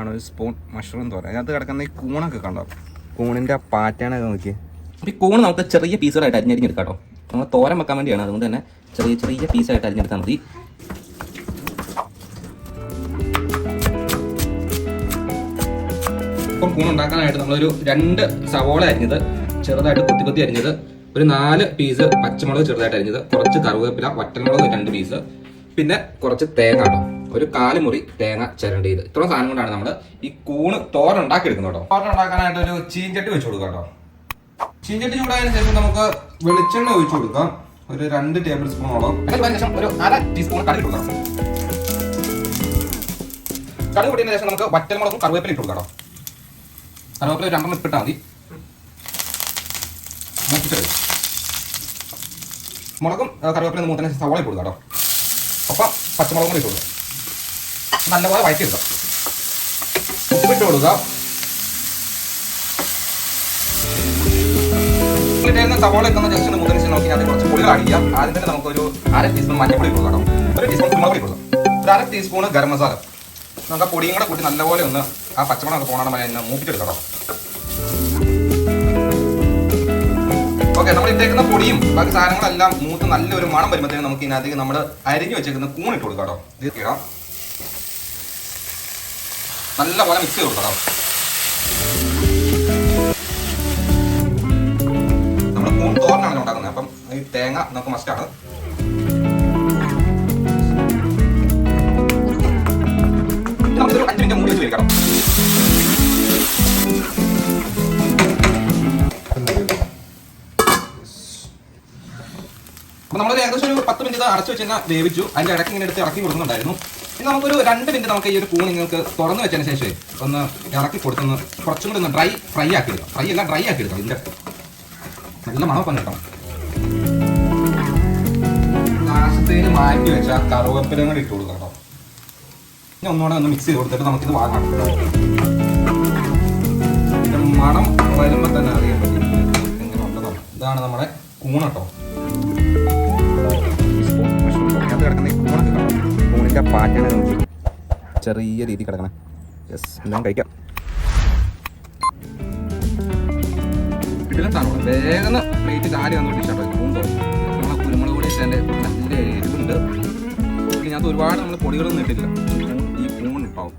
ആണ് ഒരു spoon mushroom തോരൻ. അതിനകത്ത് കിടക്കുന്ന ഈ കൂണൊക്കെ കണ്ടോ, കൂണിൻ്റെ പാറ്റേണൊക്കെ നോക്കി. അപ്പോൾ ഈ കൂണ് നമുക്ക് ചെറിയ പീസുകളായിട്ട് അരിഞ്ഞെടുക്കാം കേട്ടോ. നമ്മൾ തോരൻ വെക്കാൻ വേണ്ടിയാണ്, അതുകൊണ്ട് തന്നെ ചെറിയ ചെറിയ പീസായിട്ട് അരിഞ്ഞെടുത്താൽ മതി. ഇപ്പം കൂണുണ്ടാക്കാനായിട്ട് നമ്മളൊരു 2 സവോള അരിഞ്ഞത് ചെറുതായിട്ട് കുത്തി കുത്തി അരിഞ്ഞത്, ഒരു 4 പീസ് പച്ചമുളക് ചെറുതായിട്ട് അരിഞ്ഞത്, കുറച്ച് കറുവേപ്പില, വറ്റൽമുളക് 2 പീസ്, പിന്നെ കുറച്ച് തേങ്ങ കേട്ടോ, ഒരു 4 മുറി തേങ്ങ ചിരണ്ടിയത്. ഇത്രയും സാധനം കൊണ്ടാണ് നമ്മൾ ഈ കൂണ് തോരൻ ഉണ്ടാക്കി എടുക്കുന്നത് കേട്ടോ. തോരൻ ഉണ്ടാക്കാനായിട്ട് ഒരു ചീഞ്ചട്ടി വെച്ച് കൊടുക്കാം കേട്ടോ. ചീഞ്ചട്ടി ചൂടായതിനു ശേഷം നമുക്ക് വെളിച്ചെണ്ണ ഒഴിച്ചു കൊടുക്കാം, ഒരു 2 ടേബിൾ സ്പൂണോളം. ശേഷം ഒരു 1/2 ടീസ്പൂൺ കടുക് കൊടുക്കണം. കടുക് പൊട്ടിയതിനു ശേഷം നമുക്ക് വറ്റൽമുളകും കറുവേപ്പില ഇട്ട് കൊടുക്കാം. കറുവേപ്പില 2 ഇട്ടാൽ മതി. മുളകും കറുവേപ്പില മൂത്തിന് സവാള ഇട്ട് കൊടുക്കാം കേട്ടോ. ഒപ്പം പച്ചമുളകും കൂടി ഇട്ട് കൊടുക്കാം. നല്ലപോലെ വഴറ്റി എടുക്കാം. ഉപ്പിട്ട് കൊടുക്കാം. സവാള എത്തുന്ന ജസ്റ്റ് ഒന്ന് മൂത്തിന് ശേഷം നോക്കി അതിൽ കുറച്ച് പൊടികൾ ആഡ് ചെയ്യാം. ആദ്യം തന്നെ നമുക്കൊരു 1/2 ടീസ്പൂൺ മഞ്ഞപ്പൊടി ഇട്ട് കൊടുക്കാം, 1 ടീസ്പൂൺ കുരുമുളക് ഇട്ട് കൊടുക്കാം, ഒരു 1/2 ടീസ്പൂൺ ഗരം മസാല. നമുക്ക് ആ പൊടിയും കൂടെ കൂട്ടി നല്ലപോലെ ഒന്ന് ആ പച്ചമുളകൊക്കെ പോകണം വരെ ഒന്ന് മൂപ്പിച്ചെടുക്കാം. ഓക്കെ, നമ്മൾ ഇട്ടേക്കുന്ന പൊടിയും ബാക്കി സാധനങ്ങളെല്ലാം മൂത്ത് നല്ലൊരു മണം വരുമ്പോഴത്തേക്കും നമുക്ക് ഇതിനകത്തേക്ക് നമ്മൾ അരിഞ്ഞു വെച്ചേക്കുന്ന കൂണിട്ട് കൊടുക്കാം കേട്ടോ. ഇത് ഇടാം, നല്ലപോലെ മിക്സ് ചെയ്ത് കൊടുക്കാം. നമ്മൾ കൂൺ തോരനാണ് ഉണ്ടാക്കുന്നത്, അപ്പം ഈ തേങ്ങ നമുക്ക് മസ്റ്റാണ്. നമുക്കൊരു 5 മിനിറ്റ് മൂടി വെച്ച് കഴിക്കണം. അപ്പോൾ നമ്മൾ ഏകദേശം ഒരു 10 മിനിറ്റ് അടച്ചു വെച്ച് കഴിഞ്ഞാൽ വേവിച്ചു. അതിൻ്റെ ഇടയ്ക്ക് ഇങ്ങനെ എടുത്ത് ഇറക്കി കൊടുക്കുന്നുണ്ടായിരുന്നു. ഇനി നമുക്കൊരു 2 മിനിറ്റ് നമുക്ക് ഈ ഒരു കൂൺ നിങ്ങൾക്ക് തുറന്ന് വെച്ചതിന് ശേഷം ഒന്ന് ഇറക്കി കൊടുത്തൊന്ന് കുറച്ചും കൂടി ഒന്ന് ഫ്രൈ ആക്കി എടുക്കാം. ഫ്രൈ അല്ല, ഡ്രൈ ആക്കി എടുക്കാം. ഇതിൻ്റെ നല്ല മണം കേട്ടോ. നാശത്തേന് മാറ്റി വെച്ച കറുവേപ്പിലയും കൂടി ഇട്ട് കൊടുക്കാം കേട്ടോ. ഇനി ഒന്നുകൂടെ ഒന്ന് മിക്സ് ചെയ്ത് കൊടുത്തിട്ട് നമുക്കിത് വാങ്ങാം. ഇതിൻ്റെ മണം വരുമ്പോൾ തന്നെ അറിയാൻ പറ്റും എങ്ങനെ ഉണ്ടെന്നാണ്. ഇതാണ് നമ്മുടെ കൂൺ കേട്ടോ. അതിനകത്ത് കിടക്കുന്ന ഈ കൂണൊക്കെ കണ്ടോ, കൂണിൻ്റെ പാറ്റേണൊക്കെ നോക്കി ചെറിയ രീതിയിൽ കിടക്കണം. യെസ്, എല്ലാം കഴിക്കാം. ഇതിലെത്താണോ വേഗം പ്ലേറ്റിൽ ആര് വന്നിട്ട് ഇഷ്ടപ്പെട്ടു കൂണ്ടോ. നമ്മളെ കുരുമുളക് പൊടി ഇട്ടതിൻ്റെ നല്ല എരിവുണ്ട്. ഇതിനകത്ത് ഒരുപാട് നമ്മൾ പൊടികളൊന്നും ഇട്ടില്ല, ഈ കൂൺ ഇട്ടാവും.